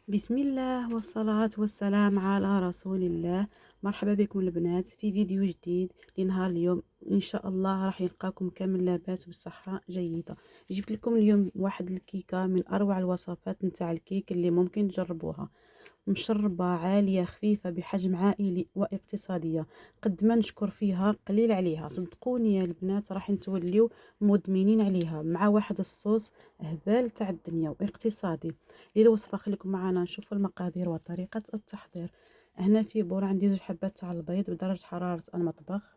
بسم الله والصلاة والسلام على رسول الله. مرحبا بكم البنات في فيديو جديد لنهار اليوم. إن شاء الله راح يلقاكم كامل لاباس وبصحة جيدة. جبت لكم اليوم واحد الكيكة من أروع الوصفات نتاع الكيك اللي ممكن تجربوها. مشربة عالية خفيفة بحجم عائلي واقتصادية، قد ما نشكر فيها قليل عليها. صدقوني يا البنات راح نتوليو مدمنين عليها، مع واحد الصوص هبال تاع الدنيا واقتصادي. للوصفة خليكم معنا نشوفوا المقادير وطريقة التحضير. هنا في بول عندي 2 حبات تاع البيض بدرجة حرارة المطبخ،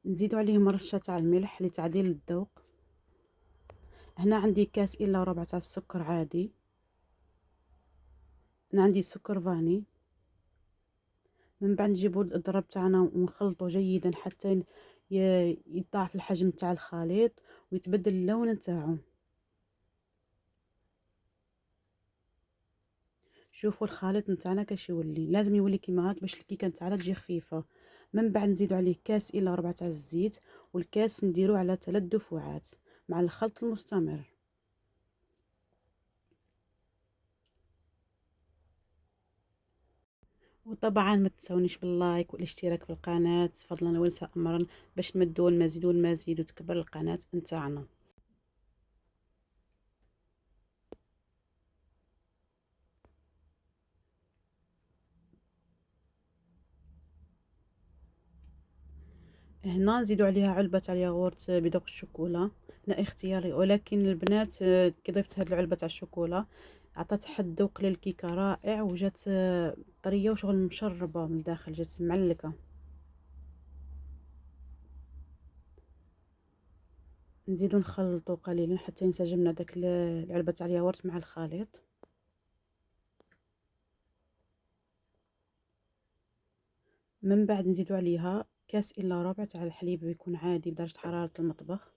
نزيدوا عليهم رشة تاع الملح لتعديل الذوق. هنا عندي كاس الا ربع تاع السكر عادي. هنا عندي سكر فاني. من بعد نجيبوا الضرب تاعنا ونخلطه جيدا حتى يضاعف الحجم تاع الخليط ويتبدل اللون نتاعو. شوفوا الخليط نتاعنا كاش يولي، لازم يولي كيما هاك باش الكيكه نتاعنا تجي خفيفه. من بعد نزيدوا عليه كاس الا ربع تاع الزيت، والكاس نديروه على 3 دفعات مع الخلط المستمر. وطبعا ما تنسونيش باللايك والاشتراك في القناه فضلا وليس امرا، باش تمدوا المزيد والمزيد وتكبر القناه نتاعنا. هنا نزيدوا عليها علبة تاع الياغورت بذوق الشوكولا. لا اختياري، ولكن البنات كي ضفت هاد العلبة تاع الشوكولا عطات حد ذوق للكيكة رائع، وجات طرية وشغل مشربة من الداخل، جات معلكة. نزيدو نخلطو قليلا حتى ينسجمنا داك العلبة تاع الياغورت مع الخليط. من بعد نزيدو عليها كاس الا ربع تاع الحليب يكون عادي بدرجة حرارة المطبخ.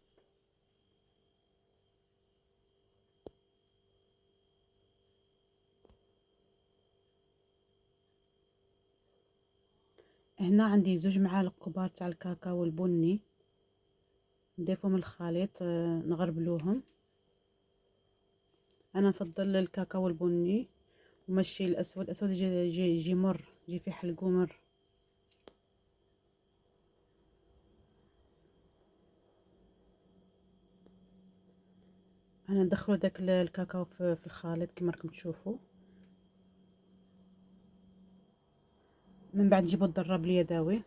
هنا عندي 2 معالق كبار تاع الكاكاو البني، نضيفهم الخليط نغربلوهم. انا نفضل الكاكاو البني وماشي الاسود. الاسود يجي مر، يجي فيه حلقو مر. انا ندخلو داك الكاكاو في الخليط كما راكم تشوفوا. من بعد نجيبو الضراب اليدوي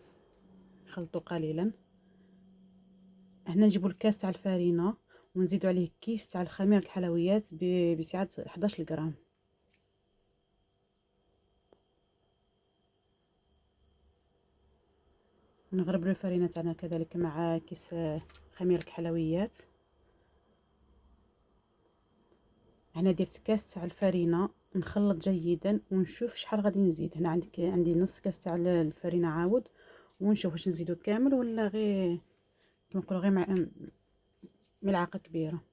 نخلطو قليلا. هنا نجيبو الكاس تاع الفارينة ونزيدو عليه كيس تاع الخميرة الحلويات بسعة 11 غرام. نغربلو الفرينة تاعنا كذلك مع كيس خميرة الحلويات. هنا درت كاس تاع الفرينة، نخلط جيدا ونشوف شحال غادي نزيد. هنا عندي نص كاس تاع الفرينة عاود، ونشوف واش نزيدو كامل ولا غير كما نقولوا غير ملعقة كبيرة.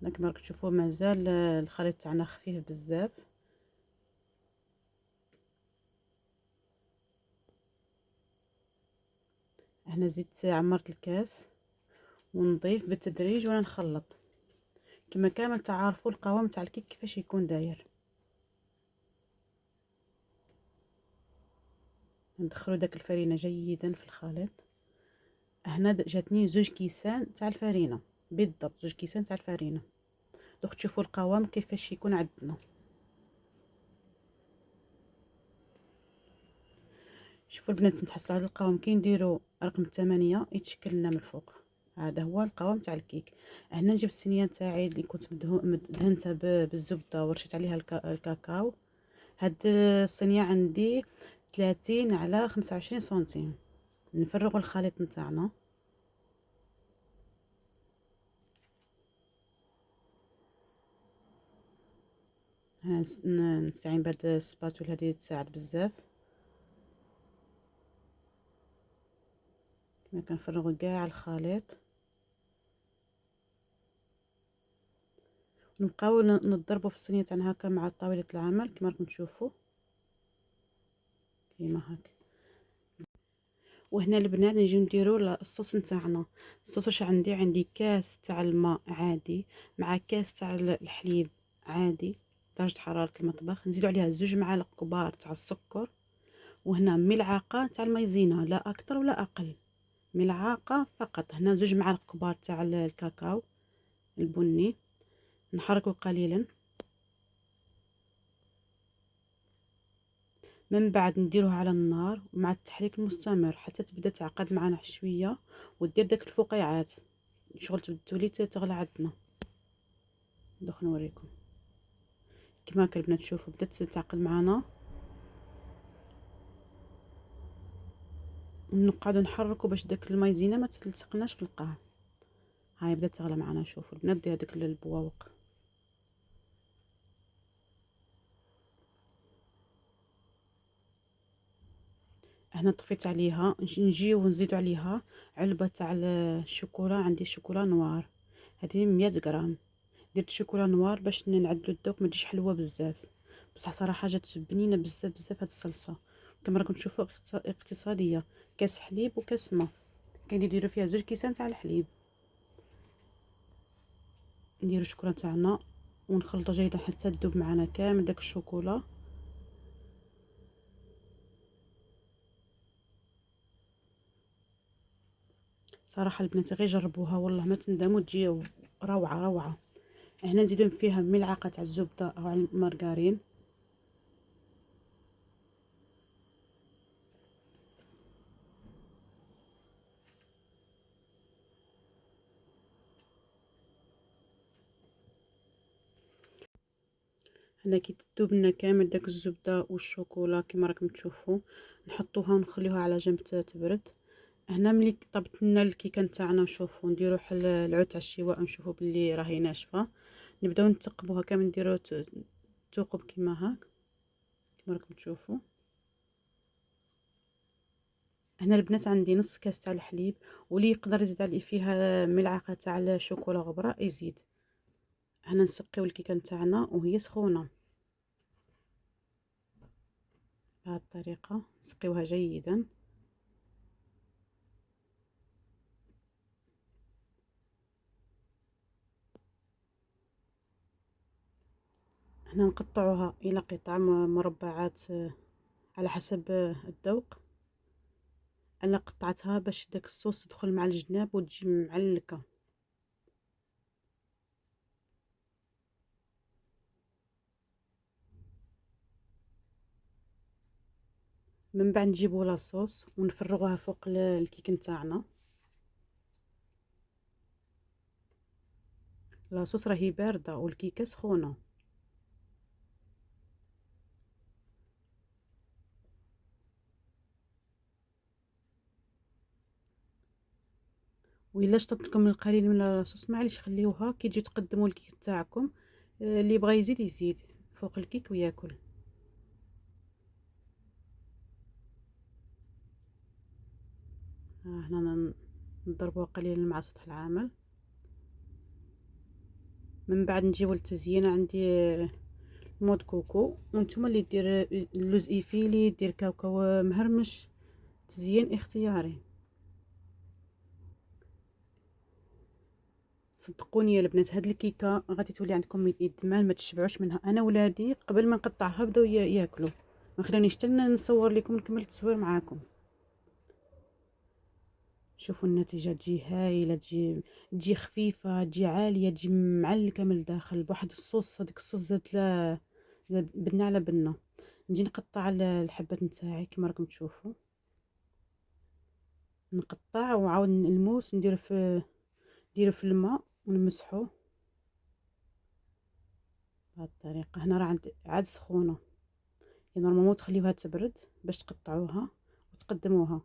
هنا كما راكم تشوفوا مازال الخليط تاعنا خفيف بزاف. هنا زدت عمرت الكاس ونضيف بالتدريج وانا نخلط كما كامل تعرفوا القوام تاع الكيك كيفاش يكون داير. ندخلوا داك الفرينة جيدا في الخليط. هنا جاتني 2 كيسان تاع الفرينة، بالضبط 2 كيسان تاع الفرينة. دوك تشوفوا القوام كيفاش يكون عندنا. شوفوا البنات نتحصلوا على هذا القوام كي نديروا رقم 8 يتشكل لنا من الفوق. هذا هو القوام تاع الكيك. هنا نجيب الصينيه تاعي اللي كنت مدهنتها بالزبده ورشيت عليها الكاكاو. هاد الصينيه عندي 30 على 25 سنتيم. نفرغوا الخليط نتاعنا. نستعين بهاد السباتول هذه تساعد بزاف. كما كنفرغوا كاع الخليط نبقاو نضربوا في الصينيه تاعنا هكا مع طاوله العمل كما راكم تشوفوا كيما هكا. وهنا البنات نجيو نديرو الصوص نتاعنا. الصوص واش عندي كاس تاع الماء عادي مع كاس تاع الحليب عادي درجة حرارة المطبخ. نزيدو عليها 2 معالق كبار تاع السكر، وهنا ملعقة تاع المايزينا، لا اكتر ولا اقل، ملعقة فقط. هنا 2 معالق كبار تاع الكاكاو البني. نحركه قليلا، من بعد نديروه على النار مع التحريك المستمر حتى تبدا تعقد معنا شويه ودير داك الفقيعات شغل تولي تغلى عندنا. دوك نوريكم كما هكا البنات، تشوفوا بدات تعقد معنا، ونقعدوا نحركوا باش داك المايزينا ما تلصقناش في القاع. هاي بدات تغلى معنا، شوفوا البنات ديال داك البواوق. هنا طفيت عليها، نجيو ونزيدو عليها علبه تاع الشوكولا. عندي شوكولا نوار، هذه 100 غرام. درت شوكولا نوار باش نعدلو الذوق، ما تجيش حلوه بزاف، بصح صراحه جات بنينه بزاف بزاف هاد الصلصه. كما راكم تشوفوا اقتصاديه، كاس حليب وكاس ما. كاين اللي يديروا فيها 2 كيسان تاع الحليب. نديرو الشوكولا تاعنا ونخلطو جيدا حتى تذوب معنا كامل داك الشوكولا. صراحه البنات غير جربوها والله ما تندموا، تجي روعه روعه. هنا نزيدو فيها ملعقه تاع الزبده او المارغرين. هنا كي تذوب لنا كامل داك الزبده والشوكولا كما راكم تشوفوا، نحطوها ونخليوها على جنب تبرد. هنا ملي طبت لنا الكيكه نتاعنا، نشوفوا نديرو حل العود تاع الشواء، نشوفوا باللي راهي ناشفه. نبداو نثقبوها كامل، نديرو ثقب كيما هاك كما راكم تشوفوا. هنا البنات عندي نص كاس تاع الحليب، واللي يقدر يزيد عليه فيها ملعقه تاع الشوكولا غبره يزيد. هنا نسقيو الكيكه نتاعنا وهي سخونه بهذه الطريقه، نسقيوها جيدا. هنا نقطعوها الى قطع مربعات على حسب الذوق. انا قطعتها باش داك الصوص تدخل مع الجناب وتجي معلكه. من بعد نجيبو لاصوص ونفرغوها فوق الكيك نتاعنا. لاصوص راهي بارده والكيكه سخونه. وإلا شطت لكم القليل من الصوص معليش خليوها كي تجي تقدموا الكيك تاعكم، اللي بغى يزيد يزيد فوق الكيك وياكل. هنا نضربوها قليلا مع سطح العامل. من بعد نجيبو التزيين. عندي مود كوكو، وانتم اللي دير اللوز ايفيلي، دير كاوكاو مهرمش، تزيين اختياري. صدقوني يا البنات هاد الكيكه غادي تولي عندكم ادمان ما تشبعوش منها. انا ولادي قبل ما نقطعها بداو ياكلوا، ما خلونيش حتى نصور لكم نكمل التصوير معاكم. شوفوا النتيجه تجي هايله، تجي خفيفه، تجي عاليه، تجي معلكه من الداخل بواحد الصوص. هذاك الصوص زاد بنه على بنه. نجي نقطع الحبات نتاعي كما راكم تشوفوا، نقطع وعاود الموس نديرو في الماء ونمسحوه بهذه الطريقه. هنا راه عاد سخونه، يعني نورمالمون تخليوها تبرد باش تقطعوها وتقدموها.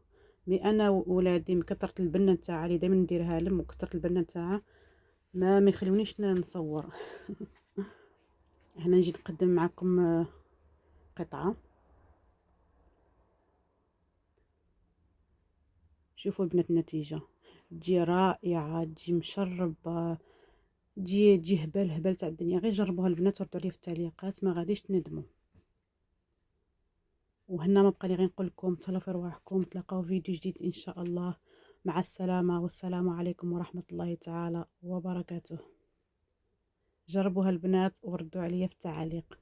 مي انا ولادي من كثره البنه نتاعها اللي دائما نديرها لهم وكثره البنه نتاعها ما يخلونيش نصور. هنا نجي نقدم معكم قطعه. شوفوا البنات النتيجه تجي رائعه، تجي مشربه، تجي هبال هبال تاع الدنيا. غير جربوها البنات وردوا عليا في التعليقات ما غاديش تندموا. وهنا ما بقى لي غير نقول لكم تهلاو في رواحكم، تلاقاو فيديو جديد ان شاء الله. مع السلامه، والسلام عليكم ورحمه الله تعالى وبركاته. جربوها البنات وردوا عليا في التعاليق.